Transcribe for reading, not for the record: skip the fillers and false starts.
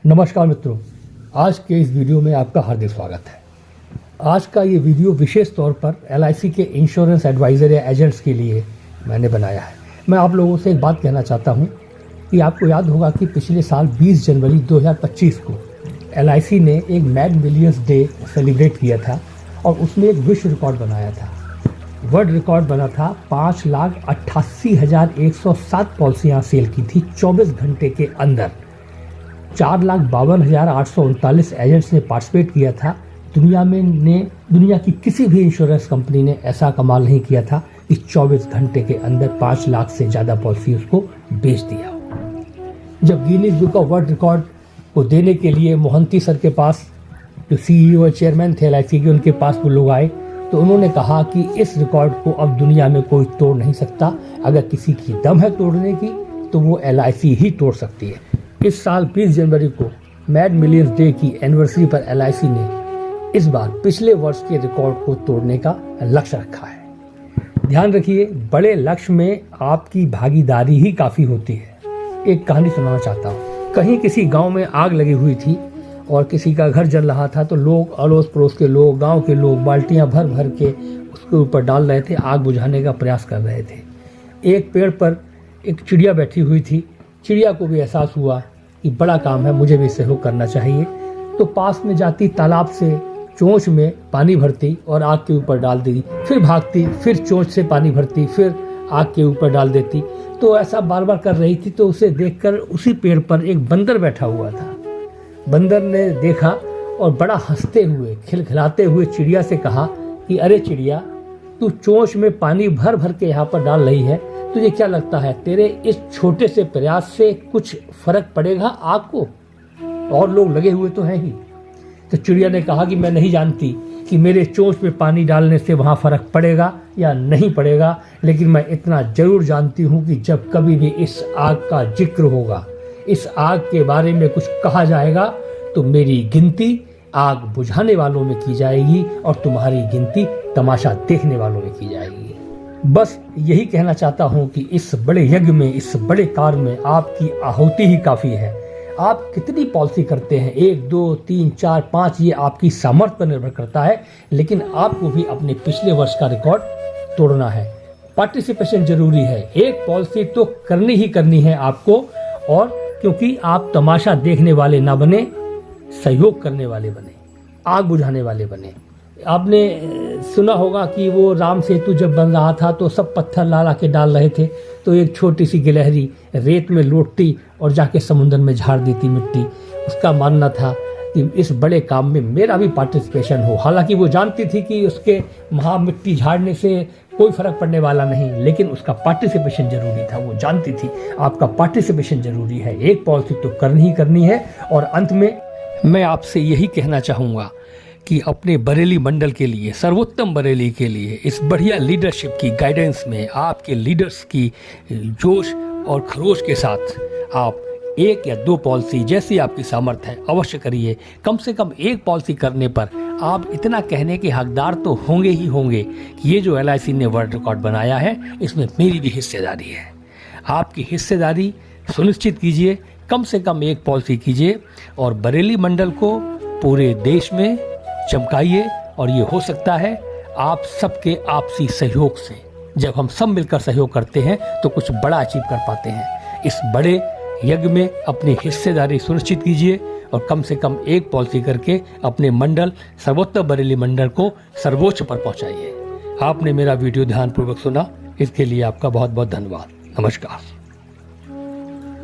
नमस्कार मित्रों, आज के इस वीडियो में आपका हार्दिक स्वागत है। आज का ये वीडियो विशेष तौर पर LIC के इंश्योरेंस एडवाइज़र या एजेंट्स के लिए मैंने बनाया है। मैं आप लोगों से एक बात कहना चाहता हूँ कि आपको याद होगा कि पिछले साल 20 जनवरी 2025 को LIC ने एक मैड मिलियंस डे सेलिब्रेट किया था और उसमें एक विश्व रिकॉर्ड बनाया था। वर्ल्ड रिकॉर्ड बना था 5,88,107 पॉलिसियाँ सेल की थी 24 घंटे के अंदर। 4,52,839 एजेंट्स ने पार्टिसिपेट किया था। दुनिया की किसी भी इंश्योरेंस कंपनी ने ऐसा कमाल नहीं किया था कि 24 घंटे के अंदर 5 लाख से ज़्यादा पॉलिसी उसको बेच दिया। जब Guinness book of world record को देने के लिए मोहंती सर के पास, जो CEO और चेयरमैन थे LIC के, उनके पास वो लोग आए तो उन्होंने कहा कि इस रिकॉर्ड को अब दुनिया में कोई तोड़ नहीं सकता। अगर किसी की दम है तोड़ने की तो वो LIC ही तोड़ सकती है। इस साल 20 जनवरी को मैड मिलियंस डे की एनिवर्सरी पर LIC ने इस बार पिछले वर्ष के रिकॉर्ड को तोड़ने का लक्ष्य रखा है। ध्यान रखिए, बड़े लक्ष्य में आपकी भागीदारी ही काफ़ी होती है। एक कहानी सुनाना चाहता हूँ। कहीं किसी गांव में आग लगी हुई थी और किसी का घर जल रहा था, तो लोग, अड़ोस पड़ोस के लोग, गांव के लोग बाल्टियां भर भर के उसके ऊपर डाल रहे थे, आग बुझाने का प्रयास कर रहे थे। एक पेड़ पर एक चिड़िया बैठी हुई थी। चिड़िया को भी एहसास हुआ कि बड़ा काम है, मुझे भी सहयोग करना चाहिए। तो पास में जाती तालाब से चोंच में पानी भरती और आग के ऊपर डाल देती, फिर भागती, फिर चोंच से पानी भरती, फिर आग के ऊपर डाल देती। तो ऐसा बार बार कर रही थी। तो उसे देखकर उसी पेड़ पर एक बंदर बैठा हुआ था। बंदर ने देखा और बड़ा हंसते हुए, खिलखिलाते हुए चिड़िया से कहा कि अरे चिड़िया, तू चोंच में पानी भर भर के यहाँ पर डाल रही है, तुझे क्या लगता है तेरे इस छोटे से प्रयास से कुछ फर्क पड़ेगा आग को? और लोग लगे हुए तो हैं ही। तो चिड़िया ने कहा कि मैं नहीं जानती कि मेरे चोंच में पानी डालने से वहाँ फर्क पड़ेगा या नहीं पड़ेगा, लेकिन मैं इतना जरूर जानती हूँ कि जब कभी भी इस आग का जिक्र होगा, इस आग के बारे में कुछ कहा जाएगा, तो मेरी गिनती आग बुझाने वालों में की जाएगी और तुम्हारी गिनती तमाशा देखने वालों में की जाएगी। बस यही कहना चाहता हूँ कि इस बड़े यज्ञ में, इस बड़े कार्य में आपकी आहुति ही काफ़ी है। आप कितनी पॉलिसी करते हैं, 1, 2, 3, 4, 5, ये आपकी सामर्थ्य पर निर्भर करता है। लेकिन आपको भी अपने पिछले वर्ष का रिकॉर्ड तोड़ना है। पार्टिसिपेशन जरूरी है। एक पॉलिसी तो करनी ही करनी है आपको, और क्योंकि आप तमाशा देखने वाले ना बने, सहयोग करने वाले बने, आग बुझाने वाले बने। आपने सुना होगा कि वो राम सेतु जब बन रहा था तो सब पत्थर ला के डाल रहे थे, तो एक छोटी सी गिलहरी रेत में लौटती और जाके समुद्र में झाड़ देती मिट्टी। उसका मानना था कि इस बड़े काम में मेरा भी पार्टिसिपेशन हो। हालांकि वो जानती थी कि उसके मिट्टी झाड़ने से कोई फर्क पड़ने वाला नहीं, लेकिन उसका पार्टिसिपेशन जरूरी था। वो जानती थी आपका पार्टिसिपेशन जरूरी है। एक पॉलिसी तो करनी ही करनी है। और अंत में मैं आपसे यही कहना चाहूँगा कि अपने बरेली मंडल के लिए, सर्वोत्तम बरेली के लिए, इस बढ़िया लीडरशिप की गाइडेंस में, आपके लीडर्स की जोश और खरोश के साथ आप 1 या 2 पॉलिसी, जैसी आपकी सामर्थ्य है, अवश्य करिए। कम से कम एक पॉलिसी करने पर आप इतना कहने के हकदार तो होंगे ही होंगे कि ये जो LIC ने वर्ल्ड रिकॉर्ड बनाया है, इसमें मेरी भी हिस्सेदारी है। आपकी हिस्सेदारी सुनिश्चित कीजिए, कम से कम एक पॉलिसी कीजिए और बरेली मंडल को पूरे देश में चमकाइए। और ये हो सकता है आप सबके आपसी सहयोग से। जब हम सब मिलकर सहयोग करते हैं तो कुछ बड़ा अचीव कर पाते हैं। इस बड़े यज्ञ में अपनी हिस्सेदारी सुनिश्चित कीजिए और कम से कम एक पॉलिसी करके अपने मंडल, सर्वोत्तम बरेली मंडल को सर्वोच्च पर पहुंचाइए। आपने मेरा वीडियो ध्यानपूर्वक सुना, इसके लिए आपका बहुत बहुत धन्यवाद। नमस्कार।